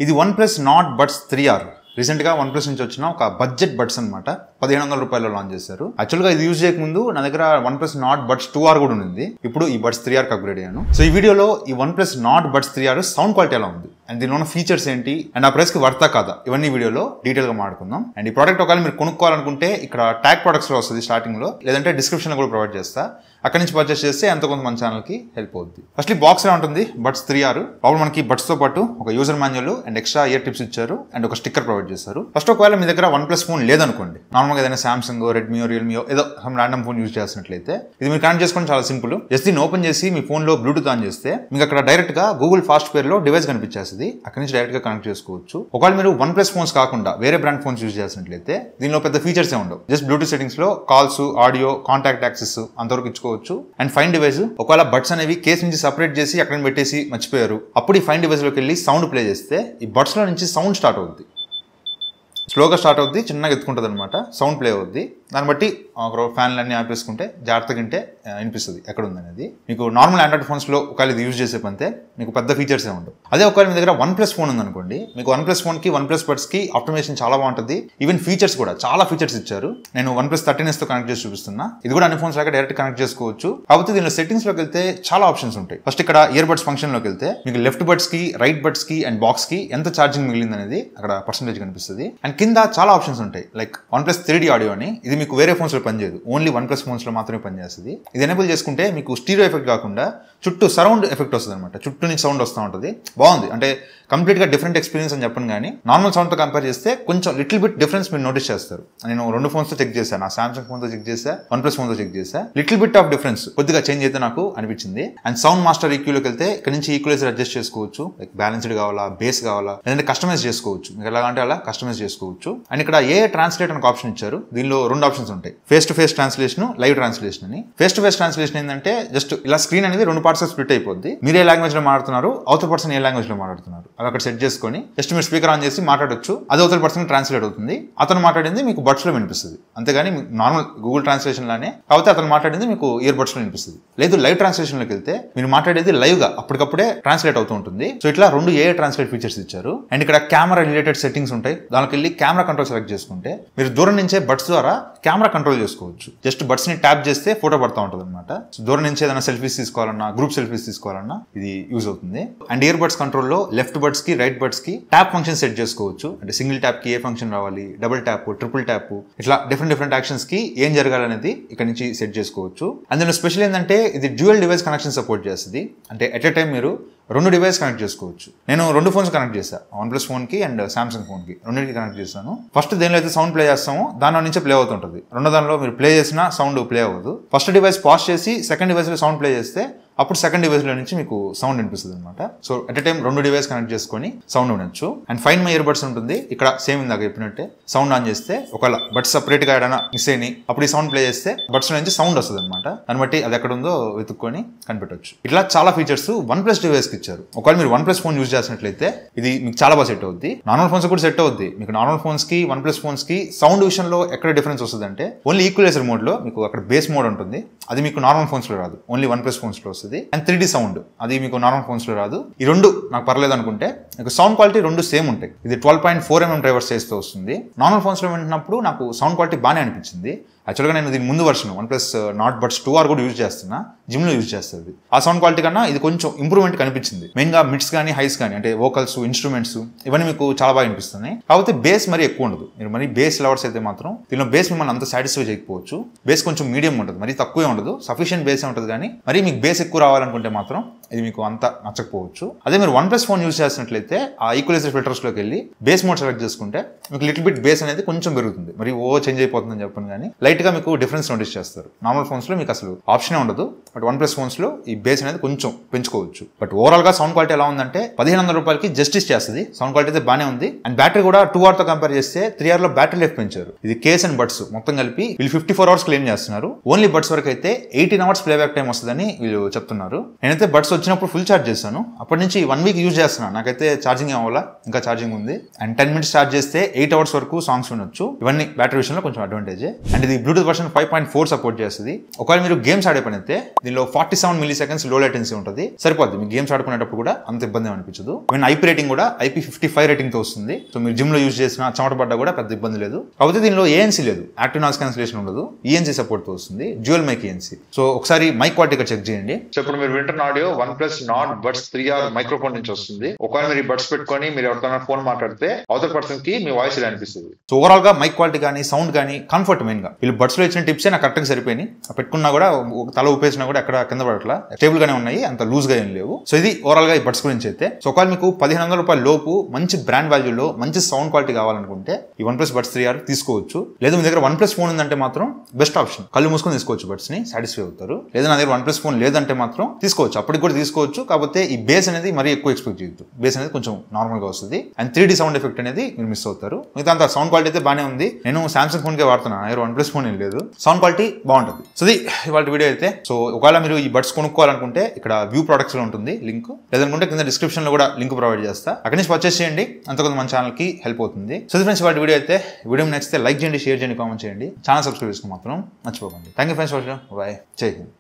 ఇది OnePlus Nord Buds 3R. Recent గా OnePlus నుంచి వచ్చిన ఒక బడ్జెట్ బడ్స్ అనమాట. 1500 రూపాయలు లాంచ్ చేశారు. యాక్చువల్ గా ఇది యూజ్ చేయకముందు నా దగ్గర OnePlus Nord Buds 2R కూడా ఉంది. ఇప్పుడు ఈ Buds 3R కి అప్గ్రేడ్ అయ్యాను. సో ఈ వీడియోలో ఈ OnePlus Nord Buds 3R sound quality ఎలా ఉంది అండ్ దీనిలో ఉన్న ఫీచర్స్ ఏంటి అండ్ ఆ ప్రైస్ కి వర్తా కాదా ఇవన్నీ వీడియోలో డీటెయిల్ గా మాట్లాడుకుందాం. అండ్ ఈ ప్రోడక్ట్ ఒకవేళ మీరు కొనుక్కోవాలనుకుంటే ఇక్కడ ట్యాగ్ ప్రొడక్ట్స్ లో వస్తుంది స్టార్టింగ్ లో, లేదంటే డిస్క్రిప్షన్ లో కూడా ప్రొవైడ్ చేస్తా. అక్కడ నుంచి పర్చేస్ చేస్తే ఎంతో కొంత మన ఛానల్ కి హెల్ప్ అవుతుంది. ఫస్ట్ బాక్స్ లో ఉంటుంది Buds 3R. లోపల మనకి బడ్స్ తో పాటు ఒక user manual and extra year tips ఇచ్చారు అండ్ ఒక స్టిక్కర్ ప్రొవైడ్ చేశారు. ఫస్ట్ ఒకవేళ మీ దగ్గర OnePlus ఫోన్ లేదనుకోండి, నార్మల్ గా ఏదైనా సామ్సంగ్, రెడ్మీ, రియల్మీ ఏదో సమ్ ర్యాండమ్ ఫోన్ యూజ్ చేసినట్లయితే ఇది మీరు కనెక్ట్ చేసుకోవడం చాలా సింపుల్. జస్ట్ దీన్ని ఓపెన్ చేసి మీ ఫోన్ లో బ్లూటూత్ ఆన్ చేస్తే మీకు అక్కడ డైరెక్ట్ గా గూగుల్ ఫాస్ట్ పేర్ లో డివైస్ కనిపించేస్తుంది. అక్కడ నుంచి డైరెక్ట్ గా కనెక్ట్ చేసుకోవచ్చు. ఒకవేళ మీరు OnePlus ఫోన్స్ కాకుండా వేరే బ్రాండ్ ఫోన్స్ యూజ్ చేసినట్లయితే దీనిలో పెద్ద ఫీచర్స్ ఏ ఉండవు. జస్ట్ బ్లూటూత్ సెట్టింగ్స్ లో కాల్స్, ఆడియో, కాంటాక్ట్ యాక్సెస్ అంతవరకు ఇచ్చుకోవచ్చు. అండ్ ఫైన్ డివైస్ ఒకవేళ బడ్స్ అనేవి కేసు నుంచి సపరేట్ చేసి అక్కడ పెట్టేసి మర్చిపోయారు, అప్పుడు ఈ ఫైన్ డివైస్ లోకి వెళ్ళి సౌండ్ ప్లే చేస్తే ఈ బడ్స్ లో నుంచి సౌండ్ స్టార్ట్ అవుతుంది. స్లోగా స్టార్ట్ అవుద్ది, చిన్నగా ఎత్తుకుంటుంది అనమాట, సౌండ్ ప్లే అవుద్ది. దాన్ని బట్టి ఫ్యాన్లు అన్ని ఆపేసుకుంటే జాగ్రత్తగా వింటే వినిపిస్తుంది ఎక్కడ ఉందనేది. మీకు నార్మల్ ఆండ్రాయిడ్ ఫోన్స్ లో ఒకవేళ ఇది యూజ్ చేసే పంతే మీకు పెద్ద ఫీచర్స్ ఏ ఉండవు. అదే ఒకవేళ మీ దగ్గర OnePlus ఫోన్ ఉందనుకోండి, మీకు OnePlus ఫోన్ కి OnePlus బడ్స్ కి ఆప్టిమైజేషన్ చాలా బాగుంటుంది. ఈవెన్ ఫీచర్స్ కూడా చాలా ఫీచర్స్ ఇచ్చారు. నేను OnePlus 13s తో కనెక్ట్ చేసి చూపిస్తున్నా. ఇది కూడా అన్ని ఫోన్స్ లాగా డైరెక్ట్ కనెక్ట్ చేసుకోవచ్చు. కాకపోతే దీనిలో సెట్టింగ్స్ లోకి వెళ్తే చాలా ఆప్షన్స్ ఉంటాయి. ఫస్ట్ ఇక్కడ ఇయర్ బడ్స్ ఫంక్షన్ లోకి వెళ్తే మీకు లెఫ్ట్ బడ్స్ కి, రైట్ బడ్స్ కి అండ్ బాక్స్ కి ఎంత ఛార్జింగ్ మిగిలింది అనేది అక్కడ పర్సెంటేజ్ కనిపిస్తుంది. అండ్ కింద చాలా ఆప్షన్స్ ఉంటాయి, లైక్ OnePlus 3D ఆడియో అని. ఇది మీకు వేరే ఫోన్స్ లో పనిచేయదు, ఓన్లీ OnePlus ఫోన్స్ లో మాత్రమే పనిచేస్తుంది. ఇది ఎనేబుల్ చేసుకుంటే మీకు స్టీరియో ఎఫెక్ట్ కాకుండా చుట్టూ సరౌండ్ ఎఫెక్ట్ వస్తుంది అనమాట. చుట్టూ నుంచి సౌండ్ వస్తూ ఉంటుంది. బాగుంది, అంటే కంప్లీట్ గా డిఫరెంట్ ఎక్స్పీరియన్స్ అని చెప్పను కానీ నార్మల్ సౌండ్ తో కంపేర్ చేస్తే కొంచెం లిటిల్ బిట్ డిఫరెన్స్ మీరు నోటీస్ చేస్తారు. నేను రెండు ఫోన్స్ తో చెక్ చేశాను, నా సామ్సంగ్ ఫోన్ తో చెక్ చేసా, OnePlus ఫోన్ తో చెక్ చేసా. లిటిల్ బిట్ ఆఫ్ డిఫరెన్స్ కొద్దిగా చేంజ్ అయితే నాకు అనిపించింది. అండ్ సౌండ్ మాస్టర్ ఈక్యూలోకి వెళ్తే ఇక్కడ నుంచి ఈక్వలైజర్ అడ్జస్ట్ చేసుకోవచ్చు. లైక్ బ్యాలెన్స్డ్ కావాలా, బేస్ కావాలా, లేదంటే కస్టమైజ్ చేసుకోవచ్చు. మీకు ఎలా అంటే అలా కస్టమైజ్ చేసుకోవచ్చు. అండ్ ఇక్కడ ఏ ట్రాన్స్లేట్ అని ఆప్షన్ ఇచ్చారు. దీనిలో రెండు ఆప్షన్స్ ఉంటాయి, face to face translation, live translation అని. ఫేస్ టు ఫేస్ ట్రాన్స్లేషన్ ఏంటంటే జస్ట్ ఇలా స్క్రీన్ అనేది రెండు పార్ట్స్ స్ప్లిట్ అయిపోద్ది. మీరు ఏ లాంగ్వేజ్ లో మాట్లాడుతున్నారు, అవతల పర్సన్ ఏ లాంగ్వేజ్ లో మాట్లాడుతున్నారు అది అక్కడ సెట్ చేసుకొని జస్ట్ మీరు స్పీకర్ ఆన్ చేసి మాట్లాడొచ్చు. అది అవతల పర్సన్ ట్రాన్స్లేట్ అవుతుంది. అతను మాట్లాడింది మీకు బడ్స్ లో వినిపిస్తుంది. అంతేగాని నార్మల్ గూగుల్ ట్రాన్స్లేషన్ లానే, కాకపోతే అతను మాట్లాడింది మీకు ఇయర్ బడ్స్ లో వినిపిస్తుంది. లేదు లైవ్ ట్రాన్స్లేషన్ లోకి వెళ్తే మీరు మాట్లాడేది లైవ్ గా అప్పటికప్పుడే ట్రాన్స్లేట్ అవుతూ ఉంటుంది. సో ఇట్లా రెండు ఏ ట్రాన్స్లేట్ ఫీచర్స్ ఇచ్చారు. అండ్ ఇక్కడ కెమెరా రిలేటెడ్ సెట్టింగ్స్ ఉంటాయి. దానికి వెళ్ళి కెమెరా కంట్రోల్ సెలెక్ట్ చేసుకుంటే మీరు దూరం నుంచే బడ్స్ ద్వారా కెమెరా కంట్రోల్ చేసుకోవచ్చు. జస్ట్ బడ్స్ ని ట్యాప్ చేస్తే ఫోటో పడతా ఉంటుంది అనమాట. సో దూరం నుంచి ఏదైనా సెల్ఫీస్ తీసుకోవాలన్నా, గ్రూప్ సెల్ఫీస్ తీసుకోవాలన్నా ఇది యూజ్ అవుతుంది. అండ్ ఇయర్ బడ్స్ కంట్రోల్ లో లెఫ్ట్ బడ్స్ కి, రైట్ బడ్స్ కి ట్యాప్ ఫంక్షన్ సెట్ చేసుకోవచ్చు. అంటే సింగిల్ ట్యాప్ కి ఏ ఫంక్షన్ రావాలి, డబుల్ ట్యాప్, ట్రిపుల్ ట్యాప్, ఇట్లా డిఫరెంట్ యాక్షన్స్ కి ఏం జరగాలనేది ఇక్కడ నుంచి సెట్ చేసుకోవచ్చు. అందులో స్పెషల్ ఏంటంటే ఇది డ్యూయల్ డివైస్ కనెక్షన్ సపోర్ట్ చేస్తుంది. అంటే ఎట్ ఎ టైం మీరు రెండు డివైస్ కనెక్ట్ చేసుకోవచ్చు. నేను రెండు ఫోన్స్ కనెక్ట్ చేశాను, OnePlus ఫోన్ కి అండ్ సామ్సంగ్ ఫోన్ కి, రెండింటికి కనెక్ట్ చేశాను. ఫస్ట్ దేనిలో అయితే సౌండ్ ప్లే చేస్తామో దానిలో నుంచి ప్లే అవుతుంటుంది. రెండో దానిలో మీరు ప్లే చేసినా సౌండ్ ప్లే అవ్వదు. ఫస్ట్ డివైస్ పాజ్ చేసి సెకండ్ డివైస్ లో సౌండ్ ప్లే చేస్తే అప్పుడు సెకండ్ డివైస్ లో నుంచి మీకు సౌండ్ వినిపిస్తుంది అనమాట. సో ఎట్ ఎ టైం రెండు డివైస్ కనెక్ట్ చేసుకొని సౌండ్ వినొచ్చు. And fine my ear buds ఉంటుంది. ఇక్కడ సేమ్ ఇందాక చెప్పినట్టే సౌండ్ ఆన్ చేస్తే ఒకవేళ బడ్స్ సపరేట్ గా ఏదైనా మిస్ అయినాయి అప్పుడు ఈ సౌండ్ ప్లే చేస్తే బడ్స్ నుంచి సౌండ్ వస్తుంది అనమాట. దాన్ని బట్టి అది ఎక్కడ ఉందో వెతుక్కొని కనిపెట్టవచ్చు. ఇట్లా చాలా ఫీచర్స్ OnePlus డివైస్ కి ఇచ్చారు. ఒకవేళ మీరు OnePlus ఫోన్ యూజ్ చేసినట్లయితే ఇది మీకు చాలా బాగా సెట్ అవుద్ది. నార్మల్ ఫోన్స్ కూడా సెట్ అవుద్ది. మీకు నార్మల్ ఫోన్స్ కి OnePlus ఫోన్స్ కి సౌండ్ విషయంలో ఎక్కడ డిఫరెన్స్ వస్తుంది అంటే ఓన్లీ ఈక్వలైజర్ మోడ్ లో మీకు అక్కడ బేస్ మోడ్ ఉంటుంది. అది మీకు నార్మల్ ఫోన్స్ లో రాదు, ఓన్లీ OnePlus ఫోన్స్ లో వస్తుంది. అండ్ 3D సౌండ్ అది మీకు నార్మల్ ఫోన్స్ లో రాదు. ఈ రెండు నాకు పర్లేదు అనుకుంటే మీకు సౌండ్ క్వాలిటీ రెండు సేమ్ ఉంటాయి. ఇది 12.4mm డ్రైవర్ సైజ్ తో వస్తుంది. నార్మల్ ఫోన్స్ లో వింటున్నప్పుడు నాకు సౌండ్ క్వాలిటీ బాగానే అనిపించింది. యాక్చువల్గా నేను దీని ముందు version OnePlus Nord Buds 2R కూడా యూజ్ చేస్తున్నా, జిమ్ లో యూజ్ చేస్తుంది. ఆ సౌండ్ క్వాలిటీ కన్నా ఇది కొంచెం ఇంప్రూవ్మెంట్ కనిపించింది. మెయిన్ గా మిడ్స్ కానీ హైస్ కానీ అంటే వోకల్స్, ఇన్స్ట్రుమెంట్స్ ఇవన్నీ మీకు చాలా బాగా అనిపిస్తున్నాయి. కాకపోతే బేస్ మరీ ఎక్కువ ఉండదు. మీరు మరీ బేస్ లవర్స్ అయితే మాత్రం దీనిలో బేస్ మిమ్మల్ని అంత సాటిస్ఫై చేయకపోవచ్చు. బేస్ కొంచెం మీడియం ఉంటుంది, మరీ తక్కువే ఉండదు, సఫిషియెంట్ బేస్ ఉంటుంది. కానీ మరీ మీకు బేస్ ఎక్కువ రావాలనుకుంటే మాత్రం ఇది మీకు అంత నచ్చకపోవచ్చు. అదే మీరు OnePlus ఫోన్ యూజ్ చేసినట్లయితే ఆ ఈక్వలైజర్ ఫిల్టర్స్ లోకి వెళ్ళి బేస్ మోడ్ సెలెక్ట్ చేసుకుంటే మీకు లిటిల్ బిట్ బేస్ అనేది కొంచెం పెరుగుతుంది. మరి చేంజ్ అయిపోతుందని చెప్పను కానీ లైట్ గా మీకు డిఫరెన్స్ నోటీస్ చేస్తారు. నార్మల్ ఫోన్స్ లో మీకు అసలు ఆప్షనే ఉండదు. బట్ OnePlus ఫోన్స్ లో ఈ బేస్ అనేది కొంచెం పెంచుకోవచ్చు. బట్ ఓవరాల్ గా సౌండ్ క్వాలిటీ ఎలా ఉందంటే 1500 రూపాయలకి జస్టిస్ చేస్తుంది. సౌండ్ క్వాలిటీ అయితే బానే ఉంది. అండ్ బ్యాటరీ కూడా 2R తో కంపేర్ చేస్తే 3R లో బ్యాటరీ లైఫ్ పెంచారు. ఇది కేస్ అండ్ బడ్స్ మొత్తం కలిపి వీళ్ళు 54 hours క్లెయిమ్ చేస్తున్నారు. ఓన్లీ బడ్స్ వరకు అయితే 18 hours ప్లేబ్యాక్ టైం వస్తుందని వీళ్ళు చెప్తున్నారు. నేనైతే బడ్స్ వచ్చినప్పుడు ఫుల్ ఛార్జ్ చేశాను. అప్పటి నుంచి 1 వీక్ యూజ్ చేస్తున్నాను. నాకైతే ఛార్జింగ్ అవ్వాలా, ఇంకా ఛార్జింగ్ ఉంది. అండ్ 10 minutes ఛార్జ్ చేస్తే 8 hours వరకు సాంగ్స్ వినొచ్చు. ఇవన్నీ బ్యాటరీ విషయంలో కొంచెం అడ్వాంటేజ్. అండ్ ఇది బ్లూటూత్ వర్షన్ 5.4 సపోర్ట్ చేస్తుంది. ఒకవేళ మీరు గేమ్స్ ఆడే పని అయితే దీనిలో 47 milliseconds లో లేటెన్సీ ఉంటుంది. సరిపోద్ది, మీకు గేమ్స్ ఆడుకునేటప్పుడు కూడా అంత ఇబ్బంది అనిపించదు. ఈవెన్ ఐపీ రేటింగ్ కూడా IP55 రేటింగ్ తో వస్తుంది. సో మీరు జిమ్ లో యూజ్ చేసిన చెమట పడ్డా కూడా పెద్ద ఇబ్బంది లేదు. కాకపోతే దీనిలో ANC లేదు, యాక్టివ్ నాయిస్ క్యాన్సిలేషన్ ఉండదు. ENC సపోర్ట్ తో వస్తుంది, డ్యూయల్ మైక్ ENC. సో ఒకసారి మైక్ క్వాలిటీ చెక్ చేయండి. సో ఇప్పుడు మీరు వింటున్న audio OnePlus Nord Buds 3R microphone నుంచి వస్తుంది. ఒకవేళ మీరు బడ్స్ పెట్టుకొని మీరు ఎవరితో ఫోన్ మాట్లాడితే అవతల పర్సన్ కి మీ వాయిస్ ఇలా అనిపిస్తుంది. సో ఓవరాల్ గా మైక్ క్వాలిటీ కానీ సౌండ్ కానీ కంఫర్ట్ మెయిన్ గా వీళ్ళు బడ్స్ లో ఇచ్చిన టిప్సే నాకు కరెక్ట్ గా సరిపోయినాయి. పెట్టుకున్నా కూడా తల ఊపేసినా కూడా ఎక్కడ కింద పడట్లా, స్టేబుల్ గానే ఉన్నాయి, అంత లూజ్ గా ఏం లేవు. సో ఇది ఓవరాల్ గా ఈ బడ్స్ గురించి అయితే. సో ఒకవేళ మీకు 1500 రూపాయల లోపు మంచి బ్రాండ్ వాల్యూలో మంచి సౌండ్ క్వాలిటీ కావాలనుకుంటే ఈ OnePlus Buds 3R తీసుకోవచ్చు. లేదా మీ దగ్గర OnePlus ఫోన్ ఉందంటే మాత్రం బెస్ట్ ఆప్షన్. కళ్ళు మూసుకొని తీసుకోవచ్చు, బడ్స్ ని సాటిస్ఫై అవుతారు. లేదా నా దగ్గర OnePlus ఫోన్ లేదంటే మాత్రం తీసుకోవచ్చు, అప్పటికి కూడా తీసుకోవచ్చు. కాకపోతే ఈ బేస్ అనేది మరీ ఎక్కువ ఎక్స్పెక్ట్ చేయొద్దు. బేస్ అనేది కొంచెం నార్మల్ గా వస్తుంది. అండ్ 3D సౌండ్ ఎఫెక్ట్ అనేది మీరు మిస్ అవుతారు. మిగతా అంత సౌండ్ క్వాలిటీ అయితే బాగానే ఉంది. నేను సామ్సంగ్ ఫోన్ కే వాడుతున్నాను, నా దగ్గర OnePlus ఫోన్ ఏం లేదు. సౌండ్ క్వాలిటీ బాగుంటుంది. సో ఇది ఇవాళ వీడియో అయితే. సో ఒకవేళ మీరు ఈ బడ్స్ కొనుక్కోవాలనుకుంటే ఇక్కడ వ్యూ ప్రొడక్ట్స్ లో ఉంటుంది లింక్, లేదనుకుంటే కింద డిస్క్రిప్షన్ లో కూడా లింక్ ప్రొవైడ్ చేస్తా, అక్కడి నుంచి పర్చేస్ చేయండి. అంతకొంత మన ఛానల్ కి హెల్ప్ అవుతుంది. సో ఫ్రెండ్స్ ఇవాళ వీడియో అయితే. వీడియో నచ్చితే లైక్ చేయండి, షేర్ చేయండి, కామెంట్ చేయండి, ఛానల్ సబ్స్క్రైబ్ చేసుకో మాత్రం మర్చిపోకండి. Thank you friends for watching. By. జై హింద్.